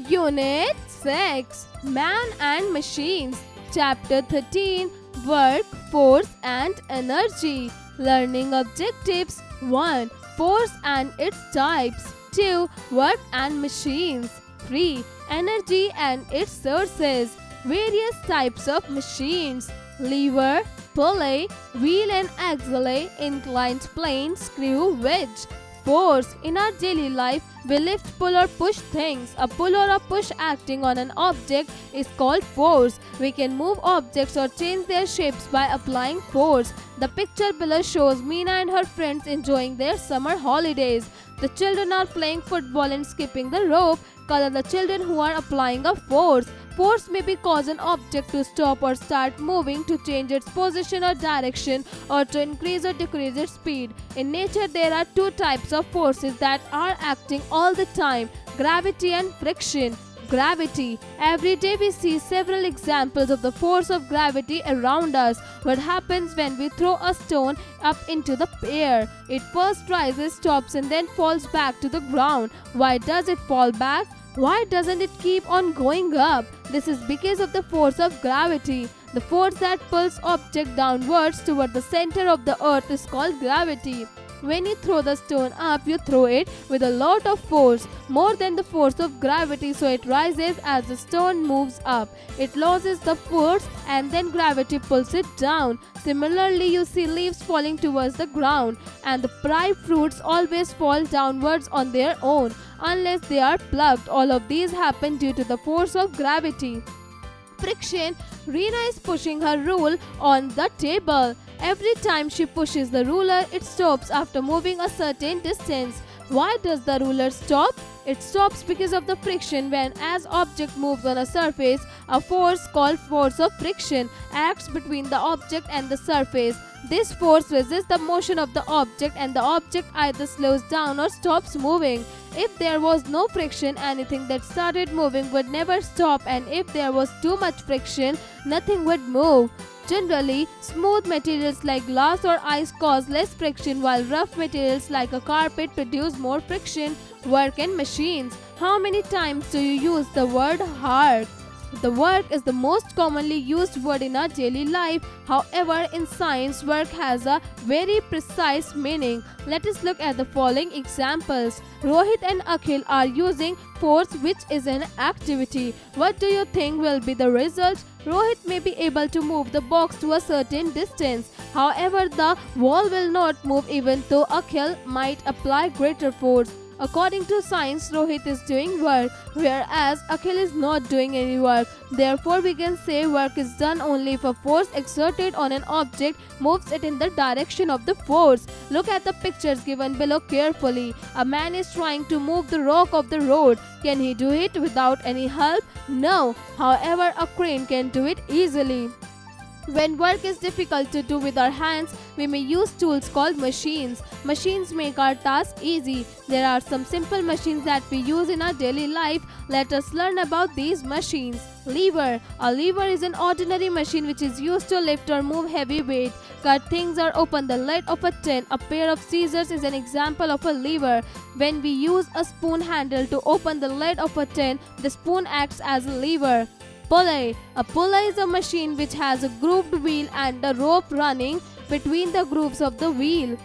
Unit 6 Man and Machines. Chapter 13 Work, Force and Energy. Learning objectives: 1. Force and its types. 2. Work and machines. 3. Energy and its sources. Various types of machines: lever, pulley, wheel and axle, inclined plane, screw, wedge. Force. In our daily life, we lift, pull or push things. A pull or a push acting on an object is called force. We can move objects or change their shapes by applying force. The picture below shows Meena and her friends enjoying their summer holidays. The children are playing football and skipping the rope. Color the children who are applying a force. Force may be cause an object to stop or start moving, to change its position or direction, or to increase or decrease its speed. In nature, there are two types of forces that are acting all the time: gravity and friction. Gravity. Every day we see several examples of the force of gravity around us. What happens when we throw a stone up into the air? It first rises, stops and then falls back to the ground. Why does it fall back? Why doesn't it keep on going up? This is because of the force of gravity. The force that pulls object downwards toward the center of the earth is called gravity. When you throw the stone up, you throw it with a lot of force, more than the force of gravity, so it rises as the stone moves up. It loses the force and then gravity pulls it down. Similarly, you see leaves falling towards the ground, and the ripe fruits always fall downwards on their own, unless they are plucked. All of these happen due to the force of gravity. Friction. Reena is pushing her rule on the table. Every time she pushes the ruler, it stops after moving a certain distance. Why does the ruler stop? It stops because of the friction. When as object moves on a surface, a force called force of friction acts between the object and the surface. This force resists the motion of the object, and the object either slows down or stops moving. If there was no friction, anything that started moving would never stop, and if there was too much friction, nothing would move. Generally, smooth materials like glass or ice cause less friction, while rough materials like a carpet produce more friction. Work and machines. How many times do you use the word hark? The work is the most commonly used word in our daily life. However, in science, work has a very precise meaning. Let us look at the following examples. Rohit and Akhil are using force, which is an activity. What do you think will be the result? Rohit may be able to move the box to a certain distance. However, the wall will not move even though Akhil might apply greater force. According to science, Rohit is doing work, whereas Akhil is not doing any work. Therefore, we can say work is done only if a force exerted on an object moves it in the direction of the force. Look at the pictures given below carefully. A man is trying to move the rock of the road. Can he do it without any help? No. However, a crane can do it easily. When work is difficult to do with our hands, we may use tools called machines. Machines make our task easy. There are some simple machines that we use in our daily life. Let us learn about these machines. Lever. A lever is an ordinary machine which is used to lift or move heavy weight, cut things or open the lid of a tin. A pair of scissors is an example of a lever. When we use a spoon handle to open the lid of a tin, the spoon acts as a lever. Pulley. A pulley is a machine which has a grooved wheel and a rope running between the grooves of the wheel.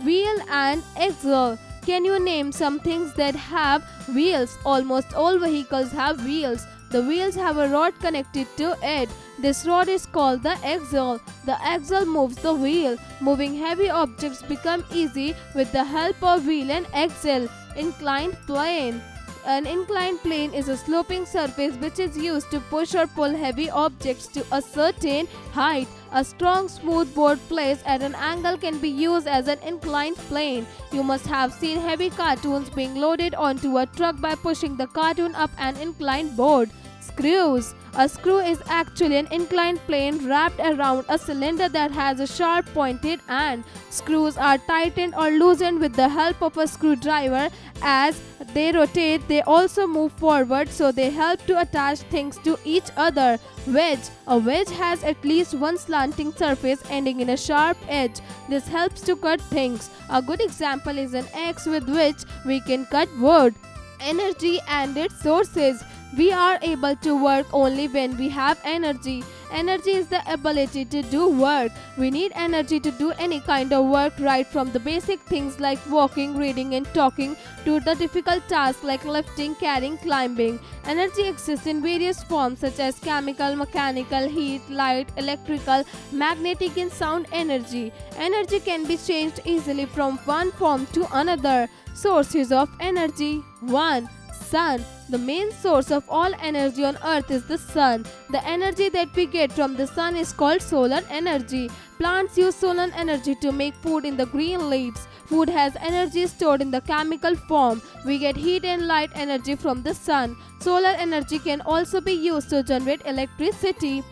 Wheel and axle. Can you name some things that have wheels? Almost all vehicles have wheels. The wheels have a rod connected to it. This rod is called the axle. The axle moves the wheel. Moving heavy objects become easy with the help of wheel and axle. Inclined plane. An inclined plane is a sloping surface which is used to push or pull heavy objects to a certain height. A strong, smooth board placed at an angle can be used as an inclined plane. You must have seen heavy cartoons being loaded onto a truck by pushing the cartoon up an inclined board. Screws. A screw is actually an inclined plane wrapped around a cylinder that has a sharp pointed end. Screws are tightened or loosened with the help of a screwdriver. As they rotate, they also move forward, so they help to attach things to each other. Wedge. A wedge has at least one slanting surface ending in a sharp edge. This helps to cut things. A good example is an axe with which we can cut wood. Energy and its sources. We are able to work only when we have energy. Energy is the ability to do work. We need energy to do any kind of work, right from the basic things like walking, reading and talking to the difficult tasks like lifting, carrying, climbing. Energy exists in various forms such as chemical, mechanical, heat, light, electrical, magnetic and sound energy. Energy can be changed easily from one form to another. Sources of energy. 1. Sun. The main source of all energy on earth is the sun. The energy that we get from the sun is called solar energy. Plants use solar energy to make food in the green leaves. Food has energy stored in the chemical form. We get heat and light energy from the sun. Solar energy can also be used to generate electricity.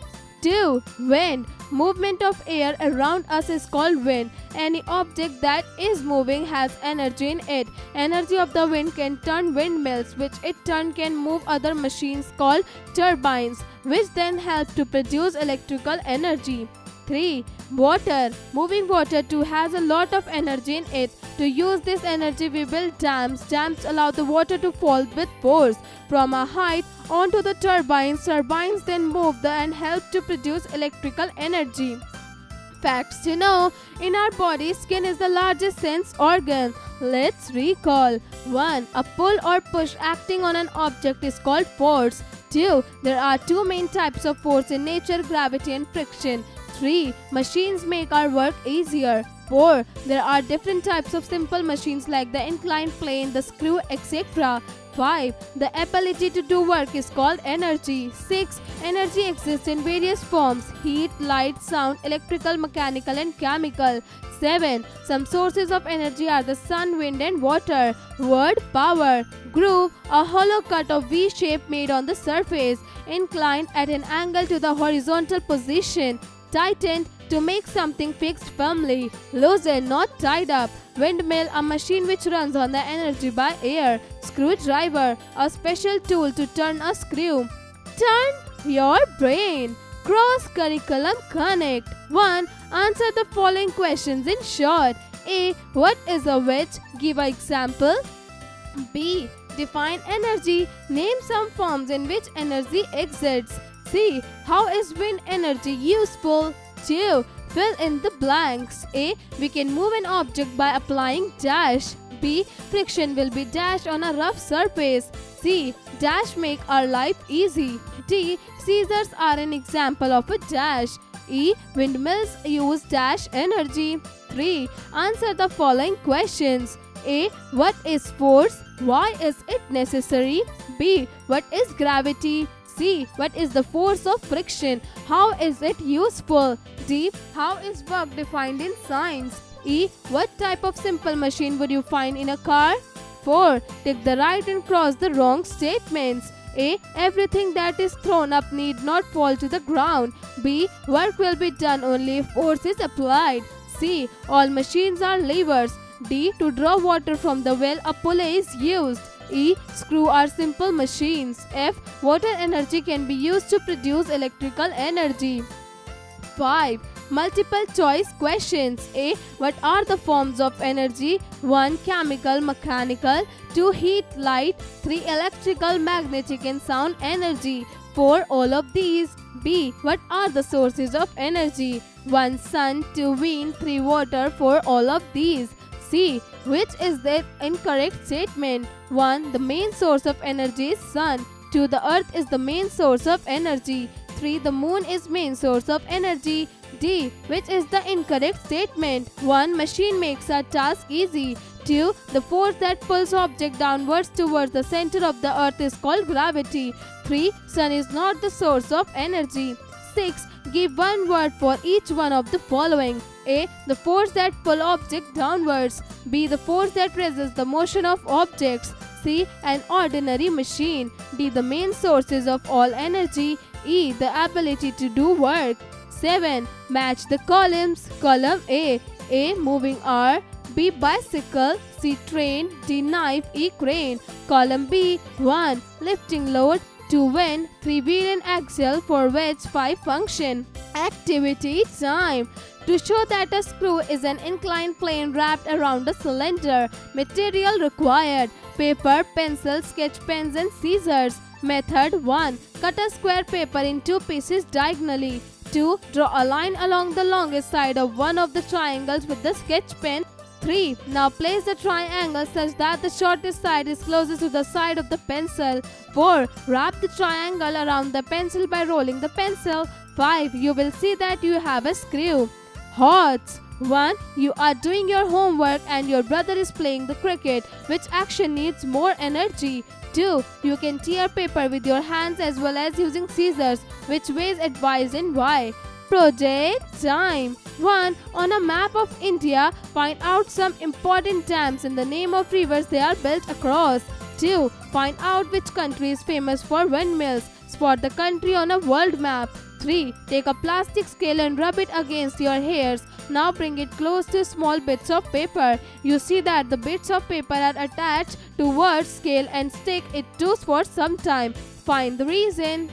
2. Wind. Movement of air around us is called wind. Any object that is moving has energy in it. Energy of the wind can turn windmills, which in turn can move other machines called turbines, which then help to produce electrical energy. 3. Water. Moving water too has a lot of energy in it. To use this energy, we build dams. Dams allow the water to fall with force from a height onto the turbines. Turbines then move and help to produce electrical energy. Facts to know. In our body, skin is the largest sense organ. Let's recall. 1. A pull or push acting on an object is called force. 2. There are two main types of force in nature, gravity and friction. 3. Machines make our work easier. 4. There are different types of simple machines like the inclined plane, the screw, etc. 5. The ability to do work is called energy. 6. Energy exists in various forms: heat, light, sound, electrical, mechanical and chemical. 7. Some sources of energy are the sun, wind and water. Word: power. Groove: a hollow cut of V shape made on the surface, inclined at an angle to the horizontal position. Tightened: to make something fixed firmly. Loosened: not tied up. Windmill: a machine which runs on the energy by air. Screwdriver: a special tool to turn a screw. Turn your brain. Cross curriculum connect. 1. Answer the following questions in short. A. What is a wedge? Give an example. B. Define energy. Name some forms in which energy exists. C. How is wind energy useful? 2. Fill in the blanks. A. We can move an object by applying dash. B. Friction will be dash on a rough surface. C. Dash make our life easy. D. Scissors are an example of a dash. E. Windmills use dash energy. 3. Answer the following questions. A. What is force? Why is it necessary? B. What is gravity? C. What is the force of friction? How is it useful? D. How is work defined in science? E. What type of simple machine would you find in a car? 4. Take the right and cross the wrong statements. A. Everything that is thrown up need not fall to the ground. B. Work will be done only if force is applied. C. All machines are levers. D. To draw water from the well, a pulley is used. E. Screw are simple machines. F. Water energy can be used to produce electrical energy. 5. Multiple choice questions. A. What are the forms of energy? 1. Chemical, mechanical. 2. Heat, light. 3. Electrical, magnetic and sound energy. 4. All of these. B. What are the sources of energy? 1. Sun. 2. Wind. 3. Water. 4. All of these. C. Which is the incorrect statement? 1. The main source of energy is sun. 2. The earth is the main source of energy. 3. The moon is main source of energy. D. Which is the incorrect statement? 1. Machine makes a task easy. 2. The force that pulls object downwards towards the center of the earth is called gravity. 3. Sun is not the source of energy. 6. Give one word for each one of the following. A. The force that pull object downwards. B. The force that resists the motion of objects. C. An ordinary machine. D. The main sources of all energy. E. The ability to do work. 7. Match the columns. Column A. A. Moving R. B. Bicycle. C. Train. D. Knife. E. Crane. Column B. 1. Lifting load. 2. Wind. 3. Wheel and axle. 4. Wedge. 5. Function. Activity time. To show that a screw is an inclined plane wrapped around a cylinder. Material required: paper, pencil, sketch pens and scissors. Method 1. Cut a square paper in two pieces diagonally. 2. Draw a line along the longest side of one of the triangles with the sketch pen. 3. Now place the triangle such that the shortest side is closest to the side of the pencil. 4. Wrap the triangle around the pencil by rolling the pencil. 5. You will see that you have a screw. Hots. 1. You are doing your homework and your brother is playing the cricket. Which action needs more energy? 2. You can tear paper with your hands as well as using scissors. Which way is advised and why? Project time. 1. On a map of India, find out some important dams in the name of rivers they are built across. 2. Find out which country is famous for windmills. Spot the country on a world map. 3. Take a plastic scale and rub it against your hairs. Now bring it close to small bits of paper. You see that the bits of paper are attached towards scale and stick it to for some time. Find the reason.